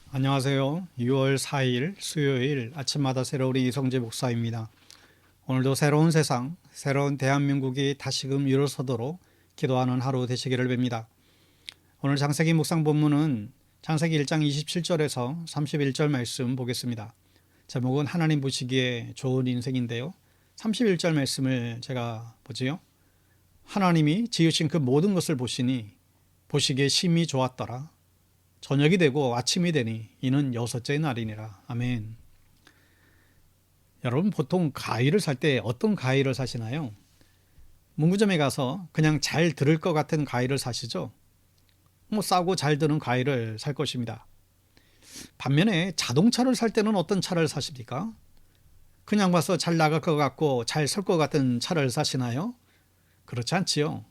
안녕하세요. 6월 4일 수요일 아침마다 새로운 이성재 목사입니다. 오늘도 새로운 세상, 새로운 대한민국이 다시금 일어서도록 기도하는 하루 되시기를 빕니다. 오늘 창세기 묵상 본문은 창세기 1장 27절에서 31절 말씀 보겠습니다. 제목은 하나님 보시기에 좋은 인생인데요. 31절 말씀을 제가 보지요. 하나님이 지으신 그 모든 것을 보시니 보시기에 심히 좋았더라. 저녁이 되고 아침이 되니 이는 여섯째 날이니라. 아멘. 여러분 보통 가위를 살 때 어떤 가위를 사시나요? 문구점에 가서 그냥 잘 들을 것 같은 가위를 사시죠? 싸고 잘 드는 가위를 살 것입니다. 반면에 자동차를 살 때는 어떤 차를 사십니까? 그냥 봐서 잘 나갈 것 같고 잘 설 것 같은 차를 사시나요? 그렇지 않지요.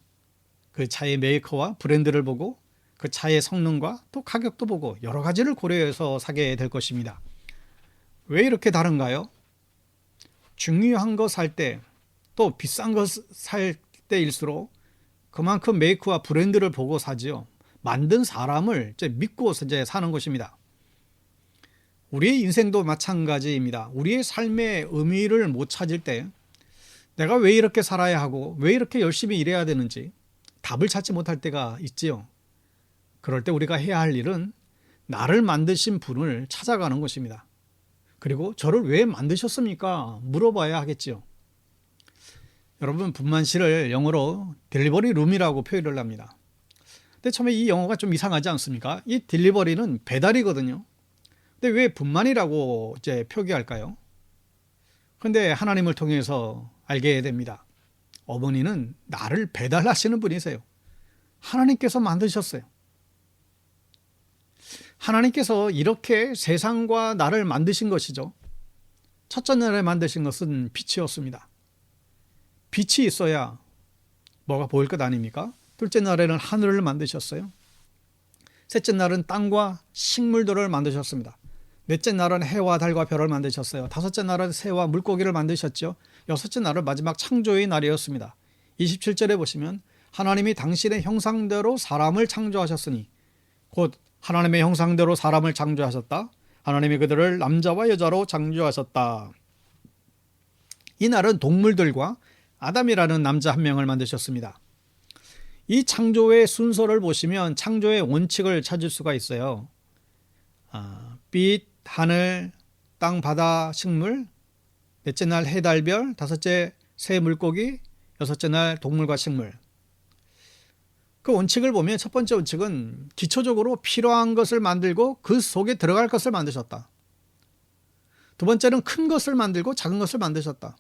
그 차의 메이커와 브랜드를 보고 그 차의 성능과 또 가격도 보고 여러 가지를 고려해서 사게 될 것입니다. 왜 이렇게 다른가요? 중요한 거 살 때 또 비싼 거 살 때일수록 그만큼 메이크와 브랜드를 보고 사지요. 만든 사람을 믿고 이제 사는 것입니다. 우리의 인생도 마찬가지입니다. 우리의 삶의 의미를 못 찾을 때 내가 왜 이렇게 살아야 하고 왜 이렇게 열심히 일해야 되는지 답을 찾지 못할 때가 있지요. 그럴 때 우리가 해야 할 일은 나를 만드신 분을 찾아가는 것입니다. 그리고 저를 왜 만드셨습니까? 물어봐야 하겠지요. 여러분, 분만실을 영어로 딜리버리 룸이라고 표현을 합니다. 근데 처음에 이 영어가 좀 이상하지 않습니까? 이 딜리버리는 배달이거든요. 근데 왜 분만이라고 이제 표기할까요? 근데 하나님을 통해서 알게 됩니다. 어머니는 나를 배달하시는 분이세요. 하나님께서 만드셨어요. 하나님께서 이렇게 세상과 나를 만드신 것이죠. 첫째 날에 만드신 것은 빛이었습니다. 빛이 있어야 뭐가 보일 것 아닙니까? 둘째 날에는 하늘을 만드셨어요. 셋째 날은 땅과 식물들을 만드셨습니다. 넷째 날은 해와 달과 별을 만드셨어요. 다섯째 날은 새와 물고기를 만드셨죠. 여섯째 날은 마지막 창조의 날이었습니다. 27절에 보시면 하나님이 당신의 형상대로 사람을 창조하셨으니 곧 하나님의 형상대로 사람을 창조하셨다. 하나님이 그들을 남자와 여자로 창조하셨다. 이 날은 동물들과 아담이라는 남자 한 명을 만드셨습니다. 이 창조의 순서를 보시면 창조의 원칙을 찾을 수가 있어요. 빛, 하늘, 땅, 바다, 식물, 넷째 날 해, 달, 별, 다섯째 새, 물고기, 여섯째 날 동물과 식물. 그 원칙을 보면 첫 번째 원칙은 기초적으로 필요한 것을 만들고 그 속에 들어갈 것을 만드셨다. 두 번째는 큰 것을 만들고 작은 것을 만드셨다.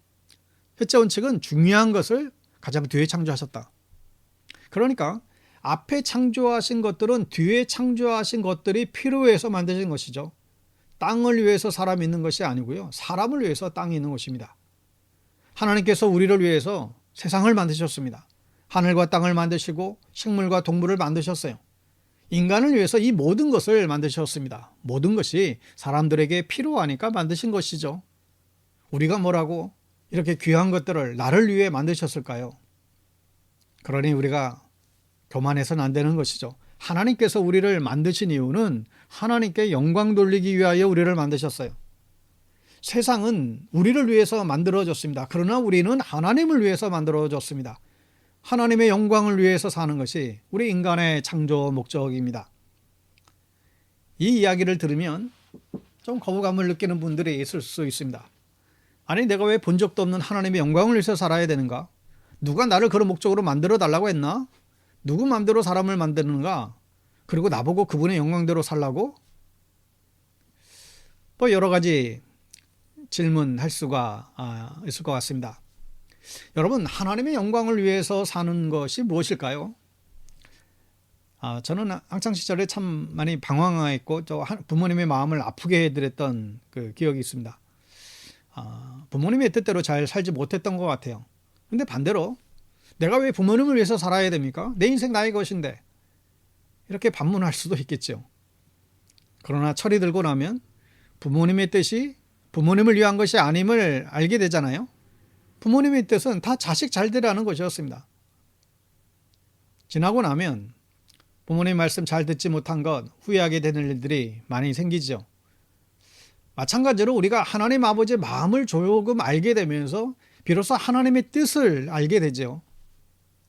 셋째 원칙은 중요한 것을 가장 뒤에 창조하셨다. 그러니까 앞에 창조하신 것들은 뒤에 창조하신 것들이 필요해서 만드신 것이죠. 땅을 위해서 사람이 있는 것이 아니고요. 사람을 위해서 땅이 있는 것입니다. 하나님께서 우리를 위해서 세상을 만드셨습니다. 하늘과 땅을 만드시고 식물과 동물을 만드셨어요. 인간을 위해서 이 모든 것을 만드셨습니다. 모든 것이 사람들에게 필요하니까 만드신 것이죠. 우리가 뭐라고 이렇게 귀한 것들을 나를 위해 만드셨을까요? 그러니 우리가 교만해서는 안 되는 것이죠. 하나님께서 우리를 만드신 이유는 하나님께 영광 돌리기 위하여 우리를 만드셨어요. 세상은 우리를 위해서 만들어졌습니다. 그러나 우리는 하나님을 위해서 만들어졌습니다. 하나님의 영광을 위해서 사는 것이 우리 인간의 창조 목적입니다. 이 이야기를 들으면 좀 거부감을 느끼는 분들이 있을 수 있습니다. 아니, 내가 왜 본 적도 없는 하나님의 영광을 위해서 살아야 되는가? 누가 나를 그런 목적으로 만들어 달라고 했나? 누구 마음대로 사람을 만드는가? 그리고 나보고 그분의 영광대로 살라고? 또 여러 가지 질문할 수가 있을 것 같습니다. 여러분, 하나님의 영광을 위해서 사는 것이 무엇일까요? 저는 학창시절에 참 많이 방황했고 부모님의 마음을 아프게 해드렸던 그 기억이 있습니다. 부모님의 뜻대로 잘 살지 못했던 것 같아요. 근데 반대로 내가 왜 부모님을 위해서 살아야 됩니까? 내 인생 나의 것인데 이렇게 반문할 수도 있겠죠. 그러나 철이 들고 나면 부모님의 뜻이 부모님을 위한 것이 아님을 알게 되잖아요. 부모님의 뜻은 다 자식 잘 되라는 것이었습니다. 지나고 나면 부모님 말씀 잘 듣지 못한 것, 후회하게 되는 일들이 많이 생기죠. 마찬가지로 우리가 하나님 아버지의 마음을 조금 알게 되면서 비로소 하나님의 뜻을 알게 되죠.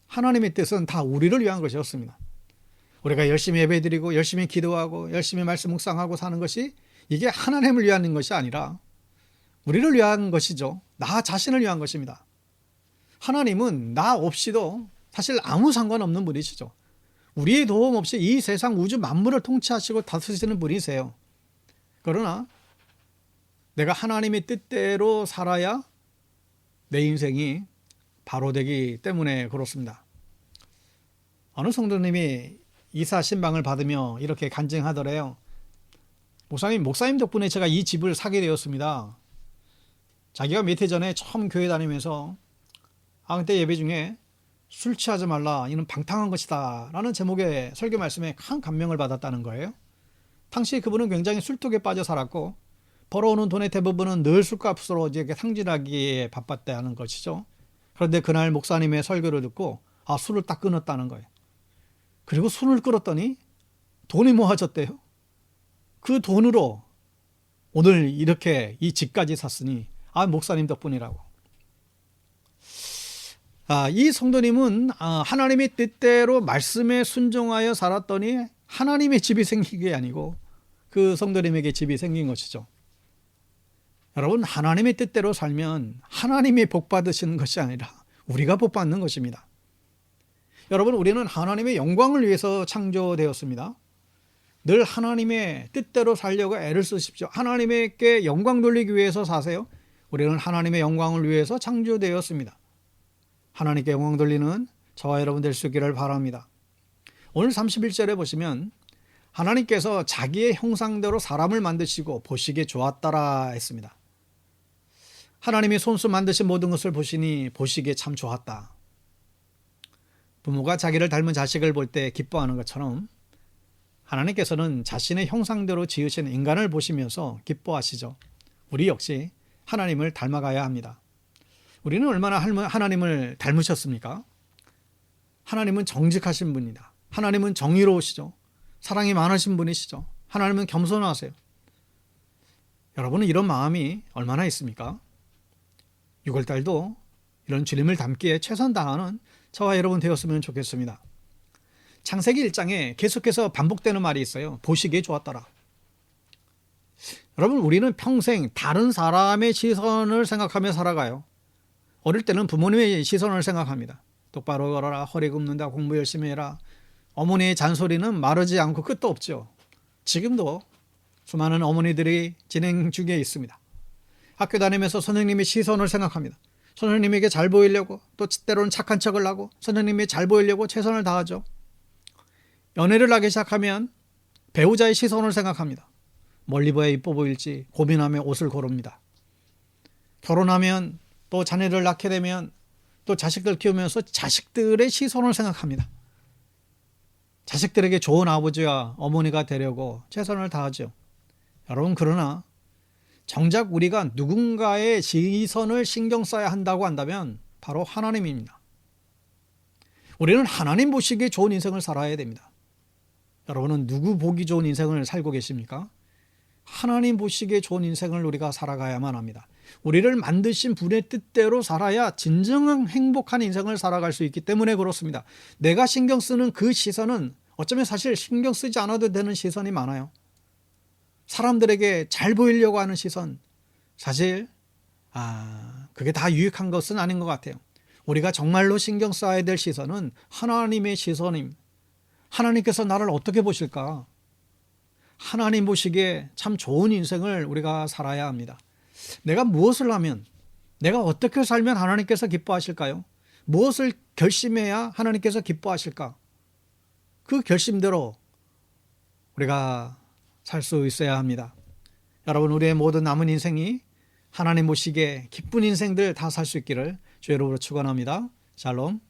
하나님의 뜻은 다 우리를 위한 것이었습니다. 우리가 열심히 예배드리고 열심히 기도하고 열심히 말씀 묵상하고 사는 것이 이게 하나님을 위한 것이 아니라 우리를 위한 것이죠. 나 자신을 위한 것입니다. 하나님은 나 없이도 사실 아무 상관없는 분이시죠. 우리의 도움 없이 이 세상 우주 만물을 통치하시고 다스리시는 분이세요. 그러나 내가 하나님의 뜻대로 살아야 내 인생이 바로 되기 때문에 그렇습니다. 어느 성도님이 이사 신방을 받으며 이렇게 간증하더래요. 목사님 덕분에 제가 이 집을 사게 되었습니다. 자기가 몇 해 전에 처음 교회 다니면서 그때 예배 중에 술 취하지 말라, 이는 방탕한 것이다 라는 제목의 설교 말씀에 큰 감명을 받았다는 거예요. 당시 그분은 굉장히 술독에 빠져 살았고 벌어오는 돈의 대부분은 늘 술값으로 이렇게 상진하기에 바빴다는 것이죠. 그런데 그날 목사님의 설교를 듣고 술을 딱 끊었다는 거예요. 그리고 술을 끊었더니 돈이 모아졌대요. 그 돈으로 오늘 이렇게 이 집까지 샀으니 목사님 덕분이라고. 이 성도님은 하나님의 뜻대로 말씀에 순종하여 살았더니 하나님의 집이 생긴 게 아니고 그 성도님에게 집이 생긴 것이죠. 여러분, 하나님의 뜻대로 살면 하나님이 복 받으시는 것이 아니라 우리가 복 받는 것입니다. 여러분, 우리는 하나님의 영광을 위해서 창조되었습니다. 늘 하나님의 뜻대로 살려고 애를 쓰십시오. 하나님께 영광 돌리기 위해서 사세요. 우리는 하나님의 영광을 위해서 창조되었습니다. 하나님께 영광 돌리는 저와 여러분 될 수 있기를 바랍니다. 오늘 31절에 보시면 하나님께서 자기의 형상대로 사람을 만드시고 보시기에 좋았더라 했습니다. 하나님이 손수 만드신 모든 것을 보시니 보시기에 참 좋았다. 부모가 자기를 닮은 자식을 볼 때 기뻐하는 것처럼 하나님께서는 자신의 형상대로 지으신 인간을 보시면서 기뻐하시죠. 우리 역시 하나님을 닮아가야 합니다. 우리는 얼마나 하나님을 닮으셨습니까? 하나님은 정직하신 분이다. 하나님은 정의로우시죠. 사랑이 많으신 분이시죠. 하나님은 겸손하세요. 여러분은 이런 마음이 얼마나 있습니까? 6월달도 이런 주님을 닮기에 최선 다하는 저와 여러분 되었으면 좋겠습니다. 창세기 1장에 계속해서 반복되는 말이 있어요. 보시기에 좋았더라. 여러분, 우리는 평생 다른 사람의 시선을 생각하며 살아가요. 어릴 때는 부모님의 시선을 생각합니다. 똑바로 걸어라, 허리 굽는다, 공부 열심히 해라. 어머니의 잔소리는 마르지 않고 끝도 없죠. 지금도 수많은 어머니들이 진행 중에 있습니다. 학교 다니면서 선생님의 시선을 생각합니다. 선생님에게 잘 보이려고, 또 때로는 착한 척을 하고 선생님이 잘 보이려고 최선을 다하죠. 연애를 하기 시작하면 배우자의 시선을 생각합니다. 뭘 입어야 이뻐 보일지 고민하며 옷을 고릅니다. 결혼하면 또 자녀를 낳게 되면 또 자식들 키우면서 자식들의 시선을 생각합니다. 자식들에게 좋은 아버지와 어머니가 되려고 최선을 다하죠. 여러분, 그러나 정작 우리가 누군가의 시선을 신경 써야 한다고 한다면 바로 하나님입니다. 우리는 하나님 보시기에 좋은 인생을 살아야 됩니다. 여러분은 누구 보기 좋은 인생을 살고 계십니까? 하나님 보시기에 좋은 인생을 우리가 살아가야만 합니다. 우리를 만드신 분의 뜻대로 살아야 진정한 행복한 인생을 살아갈 수 있기 때문에 그렇습니다. 내가 신경 쓰는 그 시선은 어쩌면 사실 신경 쓰지 않아도 되는 시선이 많아요. 사람들에게 잘 보이려고 하는 시선, 사실 그게 다 유익한 것은 아닌 것 같아요. 우리가 정말로 신경 써야 될 시선은 하나님의 시선임. 하나님께서 나를 어떻게 보실까? 하나님 보시기에 참 좋은 인생을 우리가 살아야 합니다. 내가 무엇을 하면, 내가 어떻게 살면 하나님께서 기뻐하실까요? 무엇을 결심해야 하나님께서 기뻐하실까? 그 결심대로 우리가 살 수 있어야 합니다. 여러분, 우리의 모든 남은 인생이 하나님 보시기에 기쁜 인생들 다 살 수 있기를 주의 이름으로 축원합니다. 샬롬.